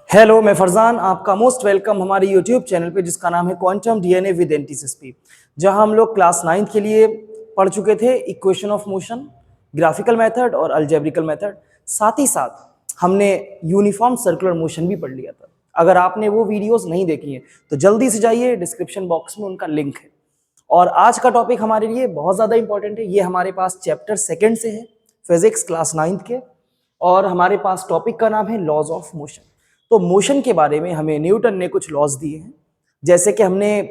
Hello, मैं फरजान आपका most welcome हमारे यूट्यूब चैनल पे जिसका नाम है क्वांटम डीएनए विद एनटीएसपी, जहां हम लोग क्लास 9 के लिए पढ़ चुके थे equation of motion, graphical method और अलजेब्रिकल मेथड। साथ ही साथ हमने यूनिफॉर्म सर्कुलर मोशन भी पढ़ लिया था। अगर आपने वो वीडियोस नहीं देखी हैं तो जल्दी से जाइए, डिस्क्रिप्शन बॉक्स में उनका लिंक है। और आज का टॉपिक हमारे लिए बहुत ज़्यादा इंपॉर्टेंट है। ये हमारे पास चैप्टर 2 से है, फिजिक्स क्लास 9 के, और हमारे पास टॉपिक का नाम है लॉज ऑफ मोशन। तो मोशन के बारे में हमें न्यूटन ने कुछ लॉज दिए हैं, जैसे कि हमने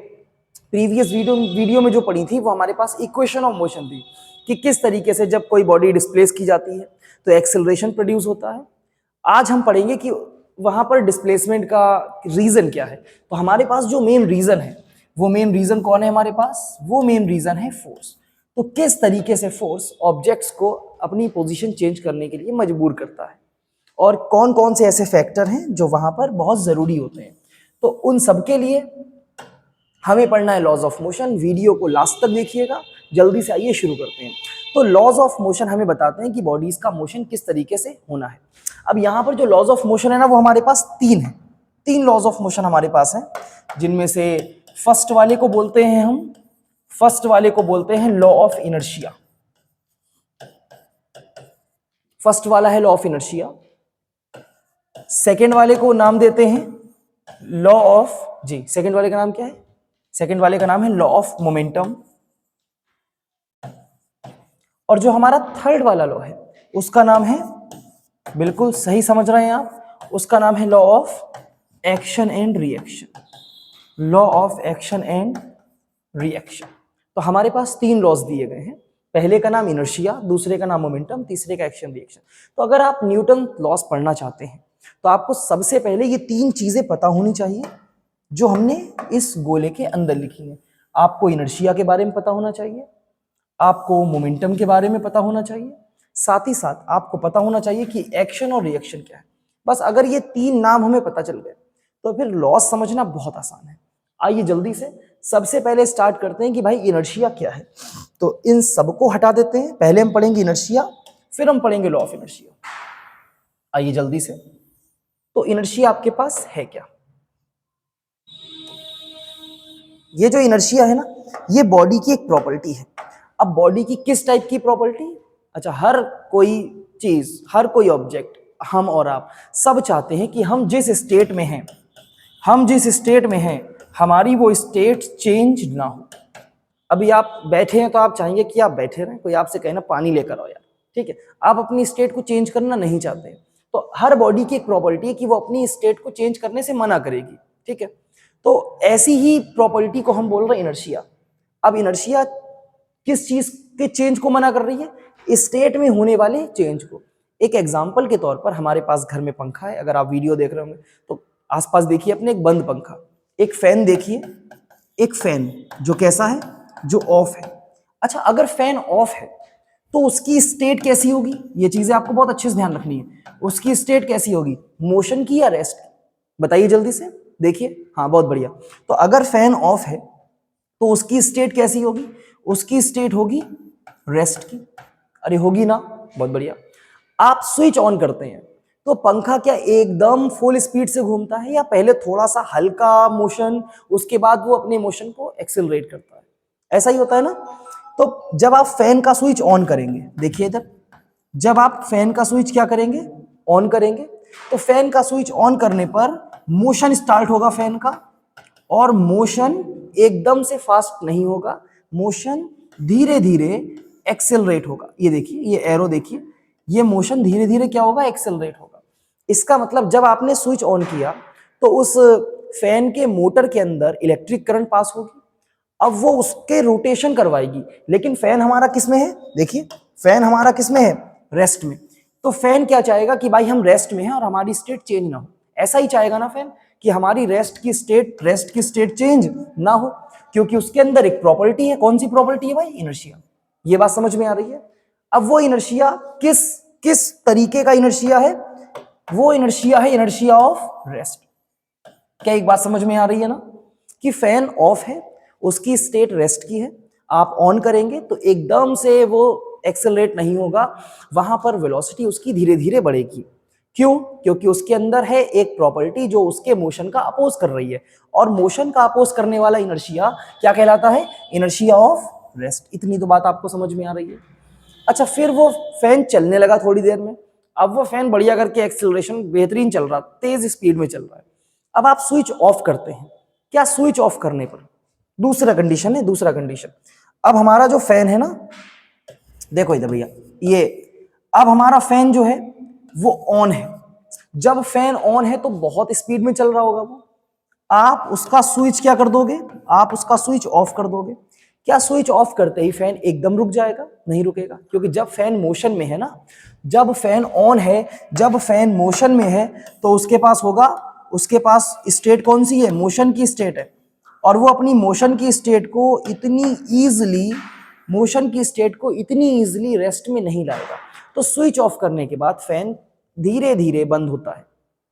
प्रीवियस वीडियो में जो पढ़ी थी वो हमारे पास इक्वेशन ऑफ मोशन थी कि किस तरीके से जब कोई बॉडी डिस्प्लेस की जाती है तो एक्सेलरेशन प्रोड्यूस होता है। आज हम पढ़ेंगे कि वहां पर डिस्प्लेसमेंट का रीजन क्या है। तो हमारे पास जो मेन रीजन है, वो मेन रीजन कौन है हमारे पास? वो मेन रीजन है फोर्स। तो किस तरीके से फोर्स ऑब्जेक्ट्स को अपनी पोजीशन चेंज करने के लिए मजबूर करता है, और कौन कौन से ऐसे फैक्टर हैं जो वहां पर बहुत जरूरी होते हैं। तो उन सब के लिए हमें पढ़ना है लॉज ऑफ मोशन। वीडियो को लास्ट तक देखिएगा। जल्दी से आइए शुरू करते हैं। तो लॉज ऑफ मोशन हमें बताते हैं कि बॉडीज का मोशन किस तरीके से होना है। अब यहाँ पर जो लॉज ऑफ मोशन है ना, वो हमारे पास 3 है। 3 लॉज ऑफ मोशन हमारे पास हैं, जिनमें से फर्स्ट वाले को बोलते हैं लॉ ऑफ इनर्शिया। फर्स्ट वाला है लॉ ऑफ इनर्शिया। सेकेंड वाले को नाम देते हैं लॉ ऑफ सेकेंड वाले का नाम क्या है? सेकेंड वाले का नाम है लॉ ऑफ मोमेंटम। और जो हमारा थर्ड वाला लॉ है उसका नाम है, बिल्कुल सही समझ रहे हैं आप, उसका नाम है law of action and reaction. Law of action and reaction. तो हमारे पास 3 लॉज दिए गए हैं। पहले का नाम इनर्शिया, दूसरे का नाम मोमेंटम, तीसरे का एक्शन रिएक्शन। तो अगर आप न्यूटन लॉज पढ़ना चाहते हैं तो आपको सबसे पहले ये 3 चीजें पता होनी चाहिए जो हमने इस गोले के अंदर लिखी हैं। आपको इनर्शिया के बारे में पता होना चाहिए, आपको मोमेंटम के बारे में पता होना चाहिए, साथ ही साथ आपको पता होना चाहिए कि एक्शन और रिएक्शन क्या है। बस अगर ये 3 नाम हमें पता चल गए तो फिर लॉज समझना बहुत आसान है। आइए जल्दी से सबसे पहले स्टार्ट करते हैं कि भाई इनर्शिया क्या है। तो इन सबको हटा देते हैं। पहले हम पढ़ेंगे इनर्शिया, फिर हम पढ़ेंगे लॉ ऑफ इनर्शिया। आइए जल्दी से। तो इनर्शिया आपके पास है क्या? ये जो इनर्शिया है ना, ये बॉडी की एक प्रॉपर्टी है। अब बॉडी की किस टाइप की प्रॉपर्टी? अच्छा, हर कोई चीज, हर कोई ऑब्जेक्ट, हम और आप सब चाहते हैं कि हम जिस स्टेट में हैं हमारी वो स्टेट चेंज ना हो। अभी आप बैठे हैं तो आप चाहेंगे कि आप बैठे रहें, कोई आपसे कहे ना पानी लेकर आओ यार, ठीक है, आप अपनी स्टेट को चेंज करना नहीं चाहते। तो हर बॉडी की एक प्रॉपर्टी है कि वो अपनी स्टेट को चेंज करने से मना करेगी, ठीक है। तो ऐसी ही प्रॉपर्टी को हम बोल रहे हैं इनर्शिया। अब इनर्शिया किस चीज के चेंज को मना कर रही है? स्टेट में होने वाले चेंज को। एक एग्जांपल के तौर पर हमारे पास घर में पंखा है। अगर आप वीडियो देख रहे होंगे तो आसपास देखिए अपने, एक बंद पंखा, एक फैन देखिए, एक फैन जो कैसा है, जो ऑफ है। अच्छा, अगर फैन ऑफ है तो उसकी स्टेट कैसी होगी? ये चीजें आपको बहुत अच्छे से ध्यान रखनी है। उसकी स्टेट कैसी होगी, मोशन की या रेस्ट की? बताइए जल्दी से, देखिए। हाँ, बहुत बढ़िया। तो अगर फैन ऑफ है तो उसकी स्टेट कैसी होगी? उसकी स्टेट होगी रेस्ट की। अरे होगी ना, बहुत बढ़िया। आप स्विच ऑन करते हैं तो पंखा क्या एकदम फुल स्पीड से घूमता है, या पहले थोड़ा सा हल्का मोशन, उसके बाद वो अपने मोशन को एक्सेलरेट करता है? ऐसा ही होता है ना। तो जब आप फैन का स्विच ऑन करेंगे, देखिए इधर, जब आप फैन का स्विच क्या करेंगे, ऑन करेंगे, तो फैन का स्विच ऑन करने पर मोशन स्टार्ट होगा फैन का, और मोशन एकदम से फास्ट नहीं होगा, मोशन धीरे धीरे एक्सेलरेट होगा। ये देखिए, ये एरो देखिए, ये मोशन धीरे धीरे क्या होगा, एक्सेलरेट होगा। इसका मतलब जब आपने स्विच ऑन किया तो उस फैन के मोटर के अंदर इलेक्ट्रिक करंट पास होगी। अब वो उसके रोटेशन करवाएगी, लेकिन फैन हमारा किस में है? देखिए, फैन हमारा किस में है? रेस्ट में। तो फैन क्या चाहेगा कि भाई हम रेस्ट में हैं और हमारी स्टेट चेंज ना हो। ऐसा ही चाहेगा ना फैन कि हमारी रेस्ट की स्टेट चेंज ना हो, क्योंकि उसके अंदर एक प्रॉपर्टी है। कौन सी प्रॉपर्टी है भाई? इनर्शिया। ये बात समझ में आ रही है? अब वो इनर्शिया किस किस तरीके का इनर्शिया है? वो इनर्शिया है इनर्शिया ऑफ रेस्ट। क्या एक बात समझ में आ रही है ना, कि फैन ऑफ है, उसकी स्टेट रेस्ट की है, आप ऑन करेंगे तो एकदम से वो एक्सेलरेट नहीं होगा, वहां पर वेलोसिटी उसकी धीरे धीरे बढ़ेगी, क्यों? क्योंकि उसके अंदर है एक प्रॉपर्टी जो उसके मोशन का अपोज कर रही है, और मोशन का अपोज करने वाला इनर्शिया क्या कहलाता है? Inertia of rest. इतनी तो बात आपको समझ में आ रही है। अच्छा, फिर वो फैन चलने लगा थोड़ी देर में। अब वो फैन बढ़िया करके एक्सेलरेशन बेहतरीन चल रहा, तेज स्पीड में चल रहा है। अब आप स्विच ऑफ करते हैं। क्या स्विच ऑफ करने पर दूसरा कंडीशन है, दूसरा कंडीशन, अब हमारा जो फैन है ना, देखो इधर भैया, ये अब हमारा फैन जो है वो ऑन है। जब फैन ऑन है तो बहुत स्पीड में चल रहा होगा वो, आप उसका स्विच क्या कर दोगे? आप उसका स्विच ऑफ कर दोगे। क्या स्विच ऑफ करते ही फैन एकदम रुक जाएगा? नहीं रुकेगा, क्योंकि जब फैन मोशन में है ना, जब फैन ऑन है, जब फैन मोशन में है, तो उसके पास होगा, उसके पास स्टेट कौन सी है? मोशन की स्टेट है। और वो अपनी मोशन की स्टेट को इतनी ईजिली, मोशन की स्टेट को इतनी ईजिली रेस्ट में नहीं लाएगा। तो स्विच ऑफ करने के बाद फैन धीरे धीरे बंद होता है,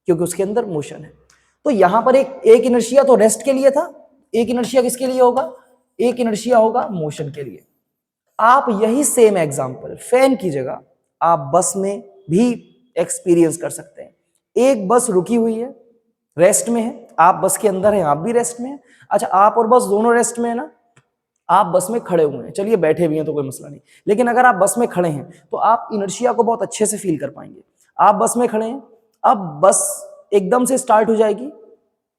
क्योंकि उसके अंदर मोशन है। तो यहां पर एक इनर्शिया तो रेस्ट के लिए था, एक इनर्शिया किसके लिए होगा? एक इनर्शिया होगा मोशन के लिए। आप यही सेम एग्जांपल फैन की जगह आप बस में भी एक्सपीरियंस कर सकते हैं। एक बस रुकी हुई है, रेस्ट में है, आप बस के अंदर हैं, आप भी रेस्ट में हैं। अच्छा, आप और बस दोनों रेस्ट में है ना, आप बस में खड़े हुए हैं, चलिए बैठे भी हैं तो कोई मसला नहीं, लेकिन अगर आप बस में खड़े हैं तो आप इनर्शिया को बहुत अच्छे से फील कर पाएंगे। आप बस में खड़े हैं, अब बस एकदम से स्टार्ट हो जाएगी,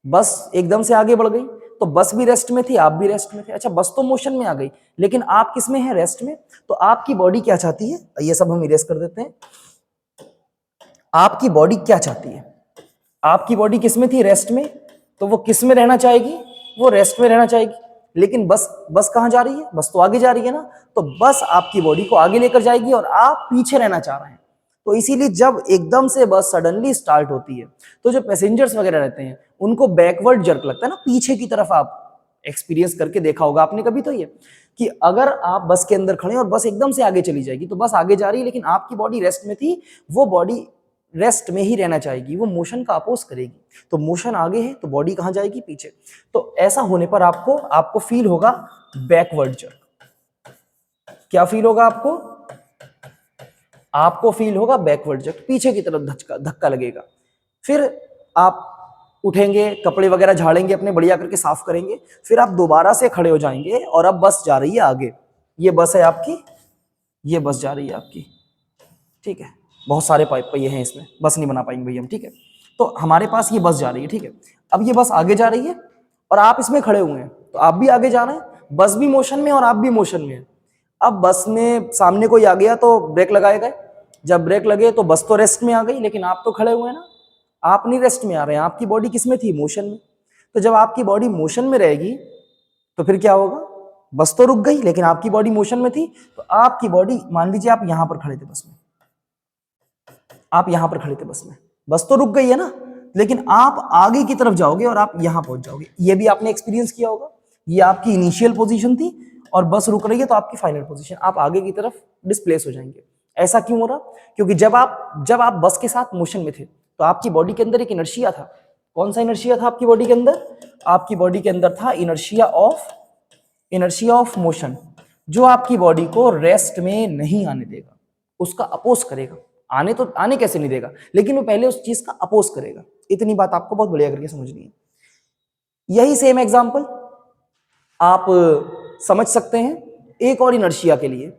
बस एकदम से आगे बढ़ गई, तो बस भी रेस्ट में थी, आप भी रेस्ट में थे। अच्छा, बस तो मोशन में आ गई, लेकिन आप किस में हैं? रेस्ट में। तो आपकी बॉडी क्या चाहती है? ये सब हम इरेज कर देते हैं। आपकी बॉडी क्या चाहती है? आपकी बॉडी किस में थी? रेस्ट में। तो वो किस में रहना चाहेगी? वो रेस्ट में रहना चाहेगी। लेकिन बस कहां जा रही है? बस तो आगे जा रही है ना, तो बस आपकी बॉडी को आगे लेकर जाएगी और आप पीछे रहना चाह रहे हैं। तो इसीलिए जब एकदम से बस सडनली स्टार्ट होती है, तो जो पैसेंजर्स वगैरह रहते हैं उनको बैकवर्ड जर्क लगता है ना, पीछे की तरफ। आप एक्सपीरियंस करके देखा होगा आपने कभी तो, ये कि अगर आप बस के अंदर खड़े हैं और बस एकदम से आगे चली जाएगी, तो बस आगे जा रही है, लेकिन आपकी बॉडी रेस्ट में थी, वो बॉडी रेस्ट में ही रहना चाहेगी, वो मोशन का अपोज करेगी। तो मोशन आगे है तो बॉडी कहां जाएगी? पीछे। तो ऐसा होने पर आपको फील होगा बैकवर्ड जर्क। क्या फील होगा आपको? आपको फील होगा बैकवर्ड जर्क, पीछे की तरफ धक्का लगेगा। फिर आप उठेंगे, कपड़े वगैरह झाड़ेंगे, अपने बढ़िया करके साफ करेंगे, फिर आप दोबारा से खड़े हो जाएंगे और अब बस जा रही है आगे। ये बस है आपकी, ये बस जा रही है आपकी, ठीक है। बहुत सारे पहिए हैं इसमें, बस नहीं बना पाएंगे भैया हम, ठीक है। तो हमारे पास ये बस जा रही है, ठीक है। अब ये बस आगे जा रही है और आप इसमें खड़े हुए हैं, तो आप भी आगे जा रहे हैं, बस भी मोशन में और आप भी मोशन में हैं। अब बस में सामने कोई आ गया तो ब्रेक लगाए गए, जब ब्रेक लगे तो बस तो रेस्ट में आ गई, लेकिन आप तो खड़े हुए हैं ना, आप नहीं रेस्ट में आ रहे हैं, आपकी बॉडी किस में थी? मोशन में। तो जब आपकी बॉडी मोशन में रहेगी तो फिर क्या होगा? बस तो रुक गई, लेकिन आपकी बॉडी मोशन में थी, तो आपकी बॉडी, मान लीजिए आप यहां पर खड़े थे बस में, आप यहां पर खड़े थे बस में, बस तो रुक गई है ना, लेकिन आप आगे की तरफ जाओगे और आप यहां पहुंच जाओगे। ये भी आपने एक्सपीरियंस किया होगा। ये आपकी इनिशियल पोजीशन थी और बस रुक रही है तो आपकी फाइनल पोजीशन, आप आगे की तरफ डिस्प्लेस हो जाएंगे। ऐसा क्यों हो रहा? क्योंकि जब आप बस के साथ मोशन में थे तो आपकी बॉडी के अंदर एक इनर्शिया था। कौन सा इनर्शिया था आपकी बॉडी के अंदर? आपकी बॉडी के अंदर था इनर्शिया ऑफ मोशन, जो आपकी बॉडी को रेस्ट में नहीं आने देगा, उसका अपोज करेगा। आने कैसे नहीं देगा, लेकिन वो पहले उस चीज का अपोज करेगा। इतनी बात आपको बहुत बढ़िया करके समझनी है। यही सेम एग्जांपल आप समझ सकते हैं एक और इनर्शिया के लिए।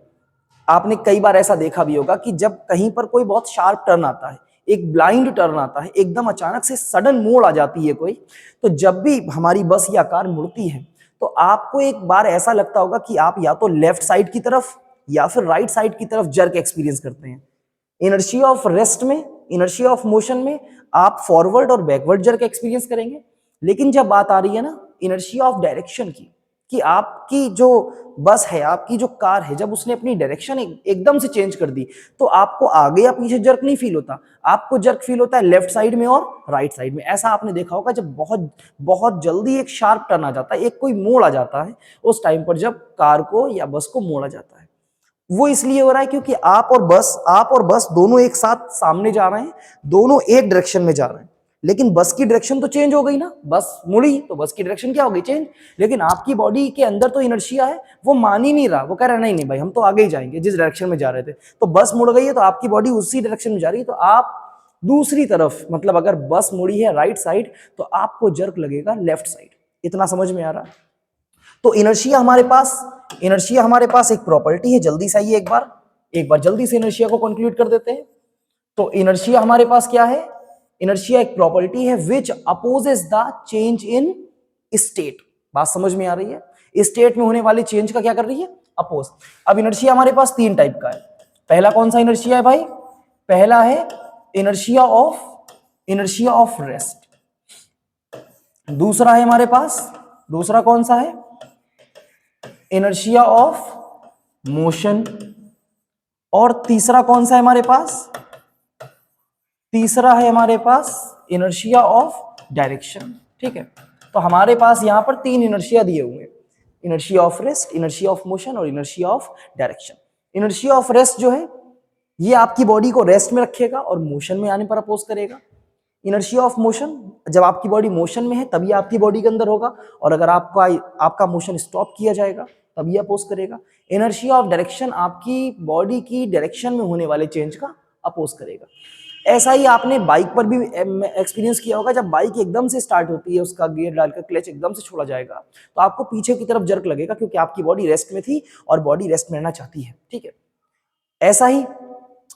आपने कई बार ऐसा देखा भी होगा कि जब कहीं पर कोई बहुत शार्प टर्न आता है, एक ब्लाइंड टर्न आता है, एकदम अचानक से सडन मोड़ आ जाती है कोई, तो जब भी हमारी बस या कार मुड़ती है तो आपको एक बार ऐसा लगता होगा कि आप या तो लेफ्ट साइड की तरफ या फिर राइट साइड की तरफ जर्क एक्सपीरियंस करते हैं। इनर्शिया ऑफ रेस्ट में, इनर्शिया ऑफ मोशन में आप फॉरवर्ड और बैकवर्ड जर्क एक्सपीरियंस करेंगे। लेकिन जब बात आ रही है ना इनर्शिया ऑफ डायरेक्शन की, कि आपकी जो बस है, आपकी जो कार है, जब उसने अपनी डायरेक्शन एकदम से चेंज कर दी, तो आपको आगे या पीछे जर्क नहीं फील होता, आपको जर्क फील होता है लेफ्ट साइड में और राइट साइड में। ऐसा आपने देखा होगा जब बहुत बहुत जल्दी एक शार्प टर्न आ जाता है, एक कोई मोड़ आ जाता है, उस टाइम पर जब कार को या बस को मोड़ा जाता है। वो इसलिए हो रहा है क्योंकि आप और बस दोनों एक साथ सामने जा रहे हैं, दोनों एक डायरेक्शन में जा रहे हैं, लेकिन बस की डायरेक्शन तो चेंज हो गई ना, बस मुड़ी तो बस की डायरेक्शन क्या हो गई? चेंज। लेकिन आपकी बॉडी के अंदर तो इनर्शिया है, वो मान ही नहीं रहा, वो कह रहा है नहीं नहीं भाई हम तो आगे ही जाएंगे जिस डायरेक्शन में जा रहे थे। तो बस मुड़ गई है तो आपकी बॉडी उसी डायरेक्शन में जा रही है, तो आप दूसरी तरफ, मतलब अगर बस मुड़ी है राइट साइड तो आपको जर्क लगेगा लेफ्ट साइड। इतना समझ में आ रहा है? तो इनर्शिया हमारे पास एक प्रॉपर्टी है। जल्दी से आइए एक बार जल्दी से इनर्शिया को कंक्लूड कर देते हैं। तो इनर्शिया हमारे पास क्या है? इनर्शिया एक प्रॉपर्टी है which opposes the change in state. बात समझ में आ रही है? स्टेट में होने वाले चेंज का क्या कर रही है? अपोज। अब इनर्शिया हमारे पास तीन टाइप का है। पहला कौन सा इनर्शिया है भाई? पहला है इनर्शिया ऑफ रेस्ट। दूसरा है हमारे पास, दूसरा कौन सा है? Inertia of motion. और तीसरा कौन सा है हमारे पास? तीसरा है हमारे पास इनर्शिया ऑफ डायरेक्शन। ठीक है, तो हमारे पास यहां पर तीन इनर्शिया दिए हुए हैं, inertia of rest, inertia of motion और inertia of direction. Inertia of rest जो है ये आपकी बॉडी को रेस्ट में रखेगा और मोशन में आने पर अपोज करेगा। इनर्शिया ऑफ मोशन, जब आपकी बॉडी मोशन में है तभी आपकी बॉडी के अंदर होगा, और अगर आपका मोशन स्टॉप किया जाएगा तभी अपोज करेगा। इनर्शिया ऑफ डायरेक्शन आपकी बॉडी की डायरेक्शन में होने वाले चेंज का अपोज करेगा। ऐसा ही आपने बाइक पर भी एक्सपीरियंस किया होगा। जब बाइक एकदम से स्टार्ट होती है, उसका गियर डालकर क्लच एकदम से छोड़ा जाएगा तो आपको पीछे की तरफ जर्क लगेगा, क्योंकि आपकी बॉडी रेस्ट में थी और बॉडी रेस्ट में रहना चाहती है। ठीक है, ऐसा ही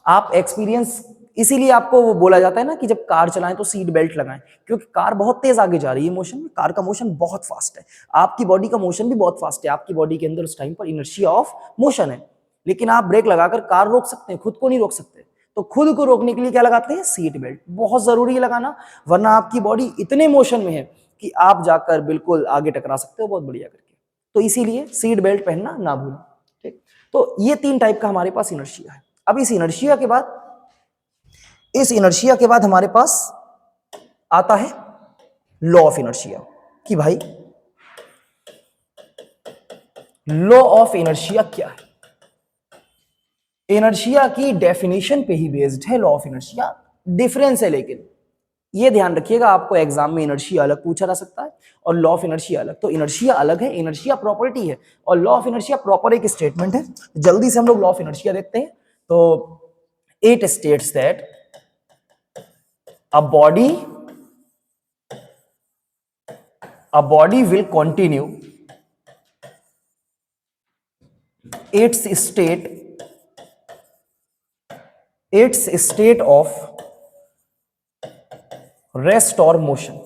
आप एक्सपीरियंस, इसीलिए आपको वो बोला जाता है ना कि जब कार चलाएं तो सीट बेल्ट लगाएं, क्योंकि कार बहुत तेज आगे जा रही है मोशन में, कार का मोशन बहुत फास्ट है, आपकी बॉडी का मोशन भी बहुत फास्ट है, आपकी बॉडी के अंदर उस टाइम पर इनर्शिया ऑफ मोशन है। लेकिन आप ब्रेक लगाकर कार रोक सकते हैं, खुद को नहीं रोक सकते। तो खुद को रोकने के लिए क्या लगाते हैं? Seat belt. बहुत जरूरी है लगाना, वरना आपकी बॉडी इतने मोशन में है कि आप जाकर बिल्कुल आगे टकरा सकते हो बहुत बढ़िया करके। तो इसीलिए सीट बेल्ट पहनना ना भूलें। ठीक, तो ये तीन टाइप का हमारे पास इनर्शिया है। अब इस इनर्शिया के बाद हमारे पास आता है लॉ ऑफ इनर्शिया। कि भाई लॉ ऑफ इनर्शिया क्या है? इनर्शिया की डेफिनेशन पे ही बेस्ड है लॉ ऑफ इनर्शिया। डिफरेंस है, लेकिन ये ध्यान रखिएगा, आपको एग्जाम में इनर्शिया अलग पूछा जा सकता है और लॉ ऑफ इनर्शिया अलग। तो इनर्शिया अलग है, इनर्शिया प्रॉपर्टी है, और लॉ ऑफ इनर्शिया प्रॉपर एक स्टेटमेंट है। जल्दी से हम लोग लॉ ऑफ इनर्शिया देखते हैं। तो it states that a body will continue its state of rest or motion।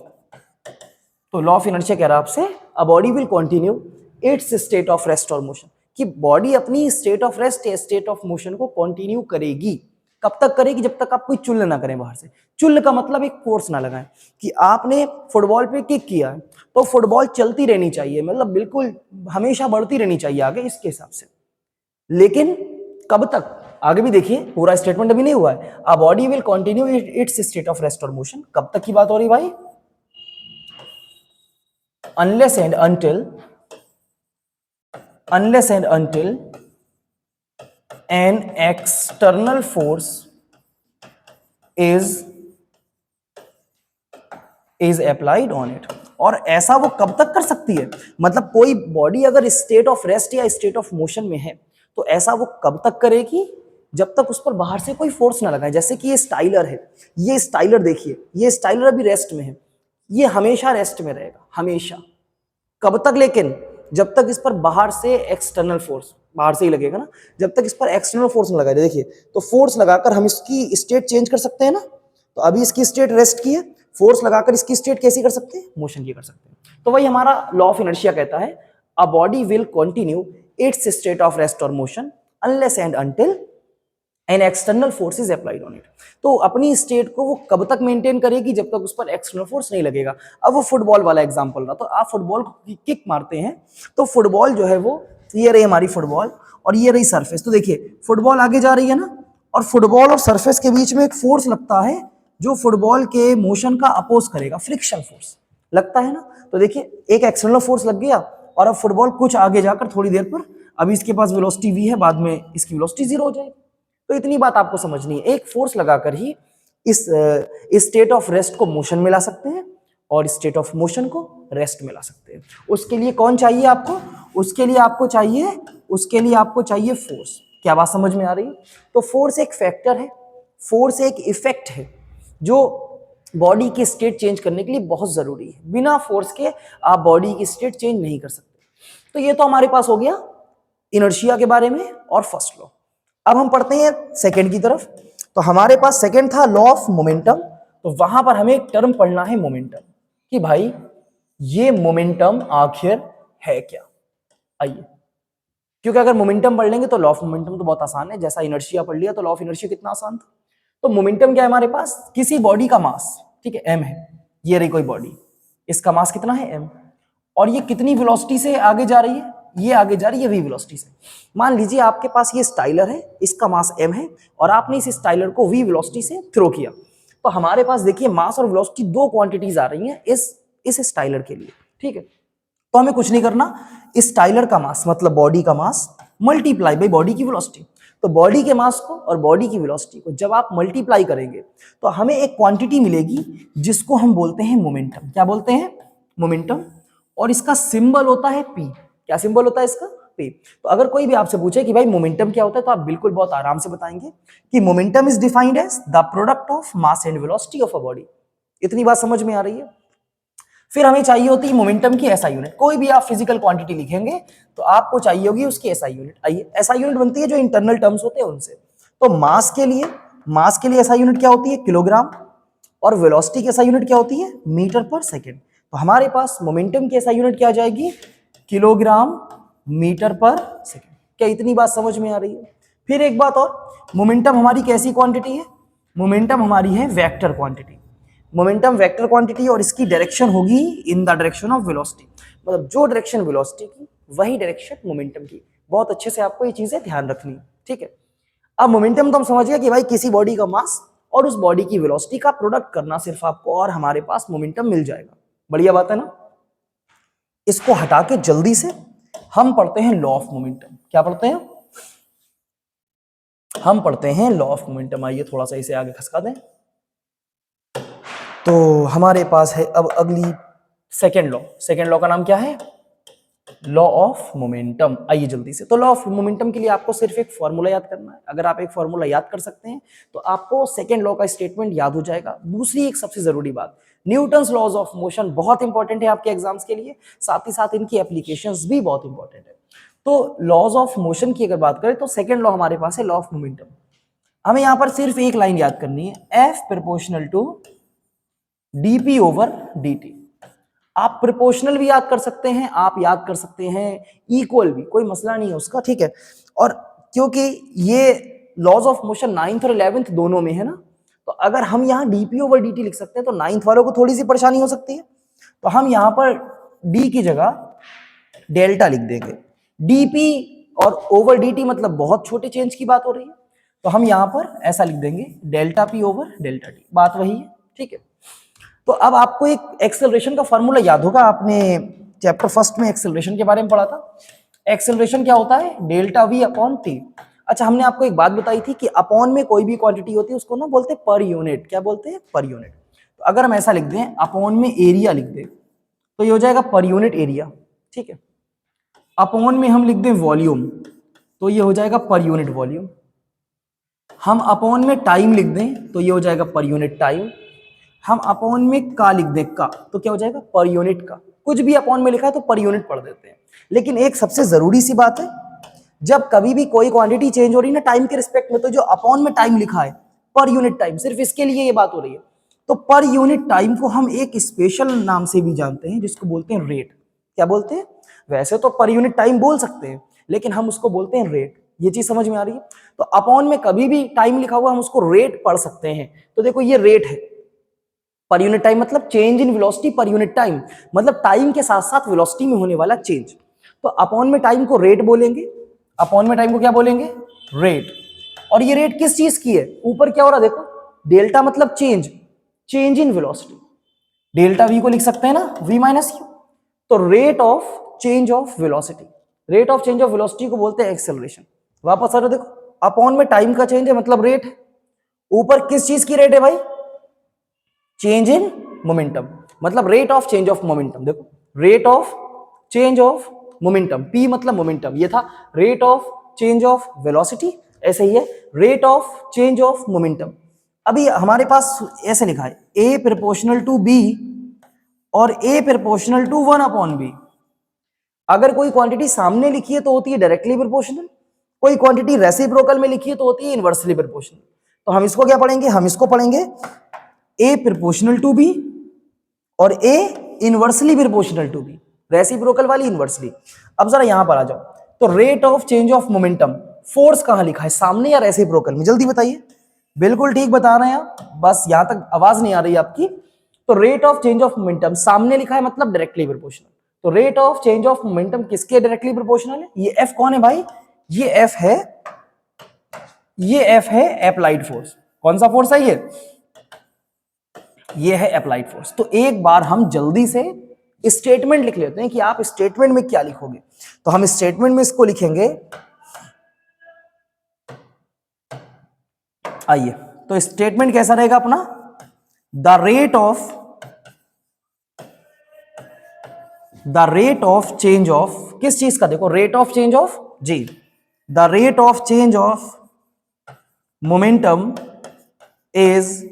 तो लॉ ऑफ इनर्शिया कह रहा है आपसे अ body will continue its state of rest और मोशन, कि बॉडी अपनी स्टेट ऑफ रेस्ट या स्टेट ऑफ मोशन को कंटिन्यू करेगी। कब तक करेगी? जब तक आप कोई चुल्ल ना करें बाहर से। चुल्ल का मतलब एक फोर्स ना लगाएं, कि आपने फुटबॉल पे किक किया है तो फुटबॉल चलती रहनी चाहिए, मतलब बिल्कुल हमेशा बढ़ती रहनी चाहिए आगे, इसके हिसाब से। लेकिन कब तक? आगे भी देखिए, पूरा स्टेटमेंट अभी नहीं हुआ है। A body will continue its state of rest और मोशन। कब तक की बात हो रही भाई? unless and until an external force is applied on it। और ऐसा वो कब तक कर सकती है? मतलब कोई बॉडी अगर स्टेट ऑफ रेस्ट या स्टेट ऑफ मोशन में है तो ऐसा वो कब तक करेगी? जब तक उस पर बाहर से कोई फोर्स ना लगाए। जैसे कि ये स्टाइलर है, ये स्टाइलर देखिए, ये स्टाइलर अभी रेस्ट में है, ये हमेशा रेस्ट में रहेगा, हमेशा। कब तक? लेकिन जब तक इस पर बाहर से एक्सटर्नल फोर्स, बाहर से ही लगेगा ना, जब तक इस पर एक्सटर्नल फोर्स न लगाए। देखिए, तो फोर्स लगाकर हम इसकी स्टेट चेंज कर सकते हैं ना। तो अभी इसकी स्टेट रेस्ट की है, फोर्स लगाकर इसकी स्टेट कैसी कर सकते हैं? मोशन की कर सकते हैं। तो वही हमारा लॉ ऑफ इनर्शिया कहता है a body will continue its state of rest और motion unless and until an external force is applied on it. तो अपनी स्टेट को वो कब तक मेंटेन करेगी? जब तक उस पर एक्सटर्नल फोर्स नहीं लगेगा। अब वो फुटबॉल वाला एग्जांपल रहा, तो आप फुटबॉल को किक मारते हैं तो फुटबॉल जो है वो, ये रही हमारी फुटबॉल और ये रही सरफेस। तो देखिए, फुटबॉल आगे जा रही है ना, और फुटबॉल और सरफेस के बीच में एक फोर्स लगता है जो फुटबॉल के मोशन का अपोज करेगा, फ्रिक्शन फोर्स लगता है ना। तो देखिए, एक एक्सटर्नल फोर्स लग गया और अब फुटबॉल कुछ आगे जाकर थोड़ी देर पर, अभी इसके पास वेलोसिटी v है, बाद में इसकी वेलोसिटी 0 हो जाएगी। तो इतनी बात आपको समझनी है, एक फोर्स लगाकर ही इस स्टेट ऑफ रेस्ट को मोशन में ला सकते हैं और स्टेट ऑफ मोशन को रेस्ट में ला सकते हैं। उसके लिए कौन चाहिए आपको? उसके लिए आपको चाहिए फोर्स। क्या बात समझ में आ रही है? तो फोर्स एक फैक्टर है, फोर्स एक इफेक्ट है। जो बॉडी की स्टेट चेंज करने के लिए बहुत जरूरी है। बिना फोर्स के आप बॉडी की स्टेट चेंज नहीं कर सकते। तो ये तो हमारे पास हो गया इनर्शिया के बारे में और फर्स्ट लॉ। अब हम पढ़ते हैं सेकंड की तरफ। तो हमारे पास सेकंड था लॉ ऑफ मोमेंटम। तो वहां पर हमें एक टर्म पढ़ना है मोमेंटम, कि भाई ये मोमेंटम आखिर है क्या। आइए, क्योंकि अगर मोमेंटम पढ़ लेंगे तो लॉ ऑफ मोमेंटम तो बहुत आसान है, जैसा इनर्शिया पढ़ लिया तो लॉ ऑफ इनर्शिया कितना आसान था। तो मोमेंटम क्या है हमारे पास, किसी बॉडी का मास, ठीक है, m है, ये रही कोई बॉडी, इसका मास कितना है m, और ये कितनी वेलोसिटी से आगे जा रही है, ये आगे जा रही है v वेलोसिटी से। मान लीजिए आपके पास ये स्टाइलर है, इसका मास m है, और आपने इस स्टाइलर को v वेलोसिटी से थ्रो किया। तो हमारे पास देखिए मास और वेलोसिटी दो क्वांटिटीज आ रही हैं इस स्टाइलर के लिए, ठीक है। तो हमें कुछ नहीं करना, स्टाइलर का मास मतलब बॉडी का मास मल्टीप्लाई बाई बॉडी की वेलोसिटी। तो बॉडी के मास को और बॉडी की वेलोसिटी को जब आप मल्टीप्लाई करेंगे तो हमें एक क्वांटिटी मिलेगी जिसको हम बोलते हैं मोमेंटम। क्या बोलते हैं, मोमेंटम। और इसका सिंबल होता है p। क्या सिंबल होता है इसका, p। तो अगर कोई भी आपसे पूछे कि भाई मोमेंटम क्या होता है, तो आप बिल्कुल बहुत आराम से बताएंगे कि momentum is defined as the product of mass and velocity of a body. इतनी बात समझ में आ रही है। फिर हमें चाहिए होती है मोमेंटम की एसआई यूनिट। कोई भी आप फिजिकल क्वांटिटी लिखेंगे तो आपको चाहिए होगी उसकी एसआई यूनिट। आइए, एसआई यूनिट बनती है जो इंटरनल टर्म्स होते हैं उनसे। तो मास के लिए एसआई यूनिट क्या होती है, किलोग्राम, और वेलोसिटी की एसआई यूनिट क्या होती है, मीटर पर सेकेंड। तो हमारे पास मोमेंटम की एसआई यूनिट क्या आ जाएगी, किलोग्राम मीटर पर सेकेंड। क्या इतनी बात समझ में आ रही है। फिर एक बात और, मोमेंटम हमारी कैसी क्वांटिटी है, मोमेंटम हमारी है vector quantity. Momentum vector quantity और इसकी डायरेक्शन होगी in the direction of velocity. मतलब जो डायरेक्शन वेलोसिटी की वही डायरेक्शन मोमेंटम की। बहुत अच्छे से आपको ये चीजें ध्यान रखनी है, ठीक है। अब मोमेंटम तो हम समझ गए कि भाई किसी बॉडी का मास और उस बॉडी की वेलोसिटी का प्रोडक्ट करना सिर्फ आपको, और हमारे पास मोमेंटम मिल जाएगा। बढ़िया बात है ना। इसको हटा के जल्दी से हम पढ़ते हैं लॉ ऑफ मोमेंटम। क्या पढ़ते हैं, हम पढ़ते हैं लॉ ऑफ मोमेंटम। आइए थोड़ा सा इसे आगे खसका दें। तो हमारे पास है अब अगली सेकेंड लॉ। सेकेंड लॉ का नाम क्या है, लॉ ऑफ मोमेंटम। आइए जल्दी से। तो लॉ ऑफ मोमेंटम के लिए आपको सिर्फ एक फॉर्मूला याद करना है। अगर आप एक फॉर्मूला याद कर सकते हैं तो आपको सेकेंड लॉ का स्टेटमेंट याद हो जाएगा। दूसरी एक सबसे जरूरी बात, न्यूटन्स लॉज ऑफ मोशन बहुत इंपॉर्टेंट है आपके एग्जाम्स के लिए, साथ ही साथ इनकी एप्लीकेशंस भी बहुत इंपॉर्टेंट है। तो लॉज ऑफ मोशन की अगर बात करें तो सेकेंड लॉ हमारे पास है लॉ ऑफ मोमेंटम। हमें यहां पर सिर्फ एक लाइन याद करनी है, F proportional to dp over dt। आप प्रोपोर्शनल भी याद कर सकते हैं, आप याद कर सकते हैं इक्वल भी, कोई मसला नहीं है उसका, ठीक है। और क्योंकि ये लॉज ऑफ मोशन 9th और 11th दोनों में है ना, तो अगर हम यहाँ dp ओवर dt लिख सकते हैं तो 9th वालों को थोड़ी सी परेशानी हो सकती है। तो हम यहाँ पर d की जगह डेल्टा लिख देंगे। dp और ओवर dt मतलब बहुत छोटे चेंज की बात हो रही है, तो हम यहाँ पर ऐसा लिख देंगे delta p over delta t। बात वही है, ठीक है। तो अब आपको एक एक्सेलरेशन का फॉर्मूला याद होगा, आपने चैप्टर फर्स्ट में एक्सेलरेशन के बारे में पढ़ा था। एक्सेलरेशन क्या होता है, डेल्टा वी अपॉन टी। अच्छा, हमने आपको एक बात बताई थी कि अपॉन में कोई भी क्वांटिटी होती है उसको ना बोलते हैं पर यूनिट। क्या बोलते हैं, पर यूनिट। तो अगर हम ऐसा लिख दें, अपॉन में एरिया लिख दें तो ये हो जाएगा पर यूनिट एरिया, ठीक है। अपॉन में हम लिख दें वॉल्यूम तो ये हो जाएगा पर यूनिट वॉल्यूम। हम अपॉन में टाइम लिख दें तो ये हो जाएगा पर यूनिट टाइम। हम अपॉन में का लिख दें का तो क्या हो जाएगा, पर यूनिट का। कुछ भी अपॉन में लिखा है तो पर यूनिट पढ़ देते हैं। लेकिन एक सबसे जरूरी सी बात है, जब कभी भी कोई क्वांटिटी चेंज हो रही है ना टाइम के रिस्पेक्ट में, तो जो अपॉन में टाइम लिखा है पर यूनिट टाइम, सिर्फ इसके लिए ये बात हो रही है। तो पर यूनिट टाइम को हम एक स्पेशल नाम से भी जानते हैं जिसको बोलते हैं रेट। क्या बोलते हैं, वैसे तो पर यूनिट टाइम बोल सकते हैं लेकिन हम उसको बोलते हैं रेट। ये चीज समझ में आ रही है। तो अपॉन में कभी भी टाइम लिखा हुआ हम उसको रेट पढ़ सकते हैं। तो देखो ये रेट है, पर यूनिट टाइम मतलब change in velocity per unit time, मतलब टाइम के साथ साथ वेलोसिटी में होने वाला चेंज। तो अपॉन में टाइम को रेट बोलेंगे, अपॉन में टाइम को क्या बोलेंगे, रेट। और ये रेट किस चीज की है, ऊपर क्या हो रहा है देखो, डेल्टा मतलब change, change in velocity. Delta we को लिख सकते हैं ना v माइनस यू। तो rate of change of velocity, rate of change of velocity को बोलते हैं एक्सेलरेशन। वापस आ रहे देखो, अपॉन में टाइम का चेंज है मतलब रेट है, ऊपर किस चीज की रेट है भाई, चेंज इन मोमेंटम, मतलब rate of change of momentum. देखो rate of change of momentum, p मतलब मोमेंटम, ये था rate of change of velocity, ऐसे ही है rate of change of momentum. अभी हमारे पास ऐसे लिखा है A प्रोपोर्शनल टू B और A प्रोपोर्शनल टू 1/B। अगर कोई क्वांटिटी सामने लिखी है तो होती है डायरेक्टली प्रोपोर्शनल, कोई क्वांटिटी रेसिप्रोकल में लिखी है तो होती है इनवर्सली प्रोपोर्शनल। तो हम इसको क्या पढ़ेंगे, हम इसको पढ़ेंगे A प्रोपोर्शनल टू B और A inversely proportional to B, reciprocal वाली इनवर्सली। अब जरा यहां पर आ जाओ, तो rate of change of momentum, force कहां लिखा है, सामने या रेसिप्रोकल में, जल्दी बताइए। बिल्कुल ठीक बता रहे हैं आप, बस यहां तक आवाज नहीं आ रही आपकी। तो rate of change of momentum सामने लिखा है मतलब डायरेक्टली प्रोपोर्शनल। तो rate of change of momentum किसके डायरेक्टली प्रोपोर्शनल है? ये F कौन है भाई? ये F है, ये F है अप्लाइड फोर्स। कौन सा फोर्स है ये है अप्लाइड फोर्स। तो एक बार हम जल्दी से स्टेटमेंट लिख लेते हैं कि आप स्टेटमेंट में क्या लिखोगे। तो हम स्टेटमेंट में इसको लिखेंगे, आइए, तो स्टेटमेंट कैसा रहेगा अपना? The rate of change of, किस चीज का? देखो रेट ऑफ चेंज ऑफ जी, the rate of change of momentum is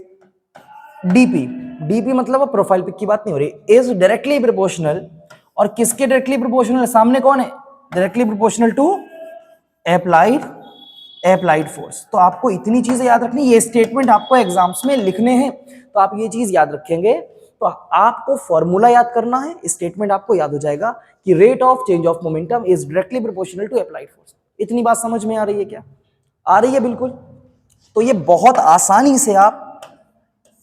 DP. DP मतलब प्रोफाइल पिक की बात नहीं हो रही, इज डायरेक्टली प्रोपोर्शनल। और किसके डायरेक्टली प्रोपोर्शनल है? सामने कौन है? Directly proportional to applied force. तो आपको इतनी चीजें याद रखनी, ये स्टेटमेंट आपको एग्जाम्स में लिखने हैं, तो आप ये चीज याद रखेंगे। तो आपको फॉर्मूला याद करना है, स्टेटमेंट आपको याद हो जाएगा कि rate of change of momentum is directly proportional to applied force. इतनी बात समझ में आ रही है क्या? आ रही है बिल्कुल। तो ये बहुत आसानी से आप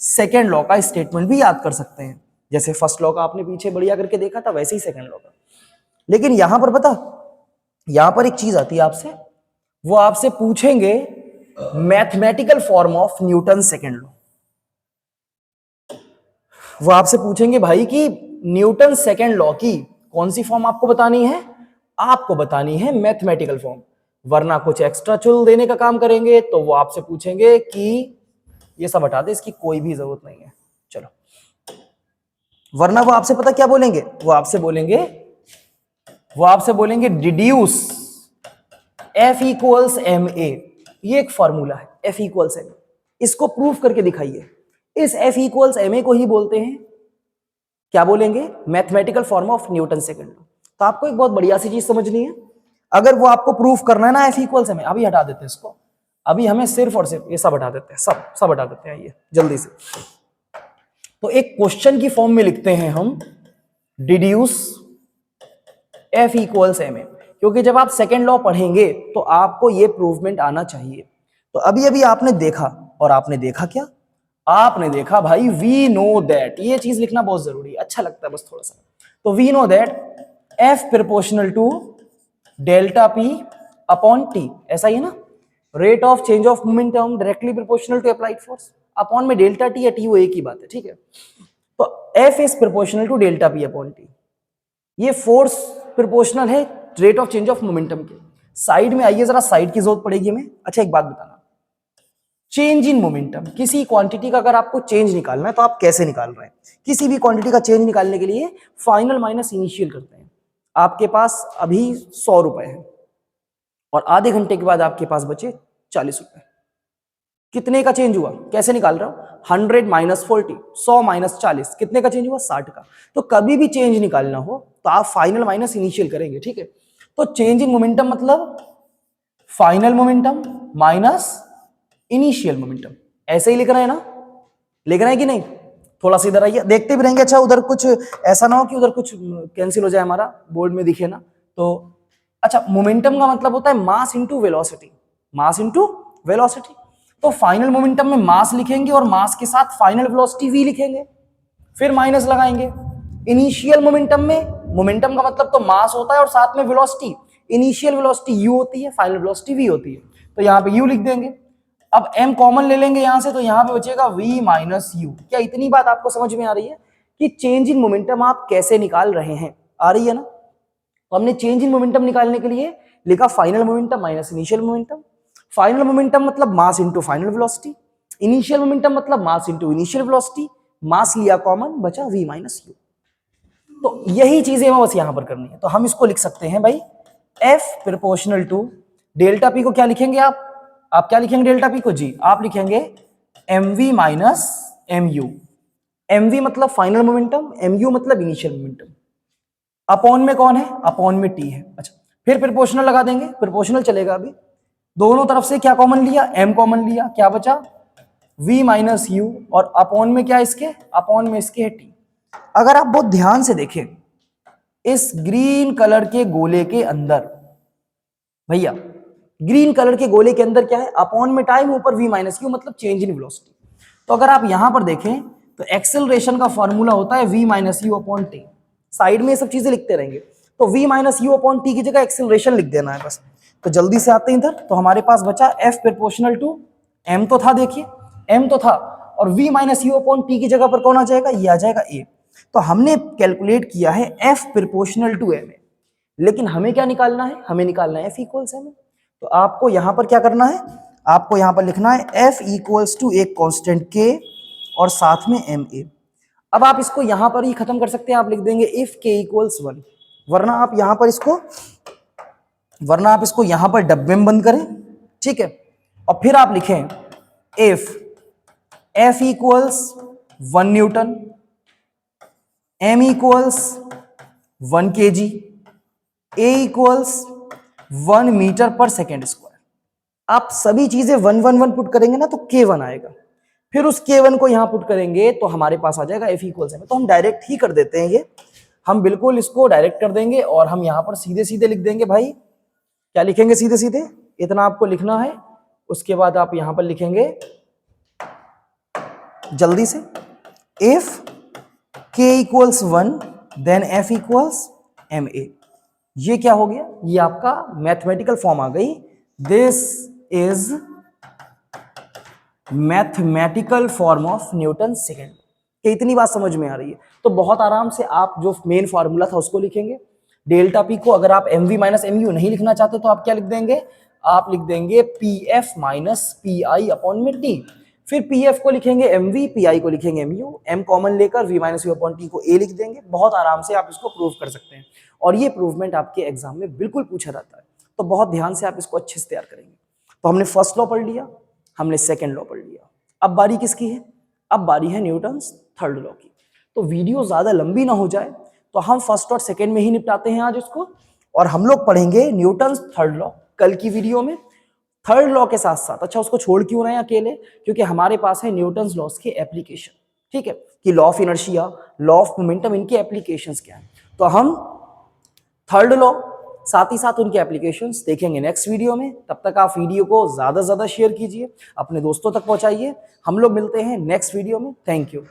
सेकेंड लॉ का स्टेटमेंट भी याद कर सकते हैं, जैसे फर्स्ट लॉ का आपने पीछे बढ़िया करके देखा था, वैसे ही सेकेंड लॉ का। लेकिन यहां पर पता, यहां पर एक चीज आती है आपसे, वो आपसे पूछेंगे mathematical form of Newton second law. वो आपसे पूछेंगे भाई कि न्यूटन सेकेंड लॉ की कौन सी फॉर्म आपको बतानी है? आपको बतानी है मैथमेटिकल फॉर्म, वरना कुछ एक्स्ट्रा चुल देने का काम करेंगे तो वो आपसे पूछेंगे कि ये सब हटा दे, इसकी कोई भी जरूरत नहीं है, चलो। वरना वो आपसे पता क्या बोलेंगे? वो आपसे बोलेंगे deduce F equals M A. ये एक फॉर्मूला है F इक्वल्स एम ए, इसको प्रूफ करके दिखाइए। इस F इक्वल्स एम ए को ही बोलते हैं, क्या बोलेंगे? Mathematical form of Newton second law. तो आपको एक बहुत बढ़िया सी चीज समझनी है, अगर वो आपको प्रूफ करना है ना F इक्वल्स एम ए, अभी हटा देते हैं इसको, अभी हमें सिर्फ और सिर्फ ये सब हटा देते हैं, सब हटा देते हैं ये जल्दी से। तो एक क्वेश्चन की फॉर्म में लिखते हैं हम deduce F equals M A, क्योंकि जब आप सेकेंड लॉ पढ़ेंगे तो आपको ये प्रूवमेंट आना चाहिए। तो अभी अभी आपने देखा, और आपने देखा क्या? आपने देखा भाई वी नो दैट, ये चीज लिखना बहुत जरूरी है, अच्छा लगता है बस थोड़ा सा। तो we know that F proportional to delta P upon T, ऐसा ही है ना? Rate of change of momentum directly proportional to applied force, upon में डेल्टा T या T वो एक ही बात है, ठीक है? तो F is proportional to delta P upon T। ये फोर्स प्रोपोर्शनल है rate of change of momentum के। साइड में आइए, जरा साइड की जरूरत पड़ेगी हमें। अच्छा एक बात बताना, चेंज इन मोमेंटम, किसी क्वांटिटी का अगर आपको चेंज निकालना है तो आप कैसे निकाल रहे हैं? किसी भी क्वांटिटी का चेंज निकालने के लिए फाइनल माइनस इनिशियल करते हैं। आपके पास अभी 100 रुपए है और आधे घंटे के बाद आपके पास बचे 40 रुपए, कितने का चेंज हुआ? कैसे निकाल रहा हूं? 100 माइनस 40, 100 माइनस 40, कितने का चेंज हुआ? 60 का। तो कभी भी चेंज निकालना हो तो आप फाइनल माइनस इनिशियल करेंगे, ठीक है? तो चेंज इन मोमेंटम मतलब final momentum minus initial momentum, ऐसे ही लिख रहे हैं ना? लिख रहे हैं कि नहीं? थोड़ा सा इधर आइए, देखते भी रहेंगे। अच्छा उधर कुछ ऐसा ना हो कि उधर कुछ कैंसिल हो जाए, हमारा बोर्ड में दिखे ना तो। अच्छा, मोमेंटम का मतलब होता है mass into velocity, mass into velocity. तो फाइनल मोमेंटम में मास लिखेंगे और मास के साथ फाइनल वेलोसिटी v लिखेंगे, फिर माइनस लगाएंगे। इनिशियल मोमेंटम में मोमेंटम का मतलब तो मास होता है और साथ में वेलोसिटी, इनिशियल वेलोसिटी u होती है, फाइनल वेलोसिटी v होती है, तो यहाँ पे u लिख देंगे। अब m कॉमन ले लेंगे यहां से, तो यहाँ पे बचेगा v माइनस u। क्या इतनी बात आपको समझ में आ रही है कि चेंज इन मोमेंटम आप कैसे निकाल रहे हैं? आ रही है ना? तो हमने चेंज इन मोमेंटम निकालने के लिए लिखा final momentum minus initial momentum. Final momentum मतलब mass into final velocity, initial momentum मतलब mass into initial velocity, mass लिया कॉमन, बचा v माइनस u। तो यही चीजें हमें बस यहां पर करनी है। तो हम इसको लिख सकते हैं भाई F proportional to delta P को क्या लिखेंगे आप क्या लिखेंगे डेल्टा P को? जी आप लिखेंगे mv माइनस mu। mv मतलब फाइनल मोमेंटम, mu मतलब इनिशियल मोमेंटम। अपॉन में कौन है? अपॉन में t है। अच्छा, फिर प्रोपोर्शनल लगा देंगे, प्रोपोर्शनल चलेगा अभी। दोनों तरफ से क्या कॉमन लिया? m कॉमन लिया, क्या बचा? v माइनस u, और अपॉन में क्या इसके? अपॉन में इसके है t। अगर आप बहुत ध्यान से देखें इस ग्रीन कलर के गोले के अंदर, भैया ग्रीन कलर के गोले के अंदर क्या है? अपॉन में टाइम, ऊपर v माइनस यू, मतलब चेंज इन वेलोसिटी। तो अगर आप यहां पर देखें तो एक्सेलरेशन का फॉर्मूला होता है v minus you upon T. Side में ये सब चीजें लिखते रहेंगे, तो v minus you upon T की जगह एक्सेलरेशन लिख देना है बस। तो जल्दी से आते हैं इधर, तो हमारे पास बचा f प्रोपोर्शनल टू m, तो था, देखिए m तो था, और v minus you upon T की जगह पर कौन आ जाएगा? ये आ जाएगा a। तो हमने कैलकुलेट किया है f प्रोपोर्शनल टू m, लेकिन हमें क्या निकालना है? हमें निकालना है f इक्वल्स m। तो आपको यहां पर क्या करना है? आपको यहां पर लिखना है f इक्वल्स टू एक कांस्टेंट k और साथ में ma। अब आप इसको यहां पर ही खत्म कर सकते हैं, आप लिख देंगे इफ k इक्वल्स 1, वरना आप यहां पर इसको यहां पर डब्बे में बंद करें, ठीक है, और फिर आप लिखें if f equals 1 newton, m equals 1 kg, a equals 1 metre per second square. आप सभी चीजें 1 1 1 पुट करेंगे ना तो k1 आएगा, फिर उस k1 को यहां पुट करेंगे तो हमारे पास आ जाएगा f इक्वल्स m। तो हम डायरेक्ट ही कर देते हैं, ये हम बिल्कुल इसको डायरेक्ट कर देंगे और हम यहां पर सीधे सीधे लिख देंगे। भाई क्या लिखेंगे? सीधे सीधे इतना आपको लिखना है, उसके बाद आप यहां पर लिखेंगे जल्दी से if k equals 1 then f equals ma। ये क्या हो गया? ये आपका मैथमेटिकल फॉर्म आ गई। This is mathematical form of Newton second. इतनी बात समझ में आ रही है? तो बहुत आराम से आप जो मेन फॉर्मूला था उसको लिखेंगे, डेल्टा पी को। अगर आप mv माइनस mu नहीं लिखना चाहते तो आप क्या लिख देंगे? आप लिख देंगे pf माइनस pi अपॉन में t। फिर pf को लिखेंगे mv, pi को लिखेंगे mu, m कॉमन लेकर v minus you upon T को a लिख देंगे। बहुत आराम से आप इसको प्रूव कर सकते हैं, और ये प्रूवमेंट आपके एग्जाम में बिल्कुल पूछा जाता है। तो बहुत ध्यान से आप इसको अच्छे से तैयार करेंगे। तो हमने फर्स्ट लॉ पढ़ लिया, हमने सेकेंड लॉ पढ़ लिया, अब बारी किसकी है? अब बारी है न्यूटन्स थर्ड लॉ की। तो वीडियो ज्यादा लंबी ना हो जाए तो हम फर्स्ट और सेकेंड में ही निपटाते हैं आज इसको, और हम लोग पढ़ेंगे न्यूटन्स थर्ड लॉ कल की वीडियो में। थर्ड लॉ के साथ साथ, अच्छा उसको छोड़ क्यों रहे हैं अकेले? क्योंकि हमारे पास है न्यूटन्स लॉस के एप्लीकेशन, ठीक है, कि law of inertia, law of momentum, इनके एप्लीकेशंस क्या है। तो हम थर्ड लॉ साथ ही साथ उनके एप्लीकेशंस देखेंगे नेक्स्ट वीडियो में। तब तक आप वीडियो को ज्यादा से ज्यादा शेयर कीजिए, अपने दोस्तों तक पहुंचाइए। हम लोग मिलते हैं नेक्स्ट वीडियो में। Thank you.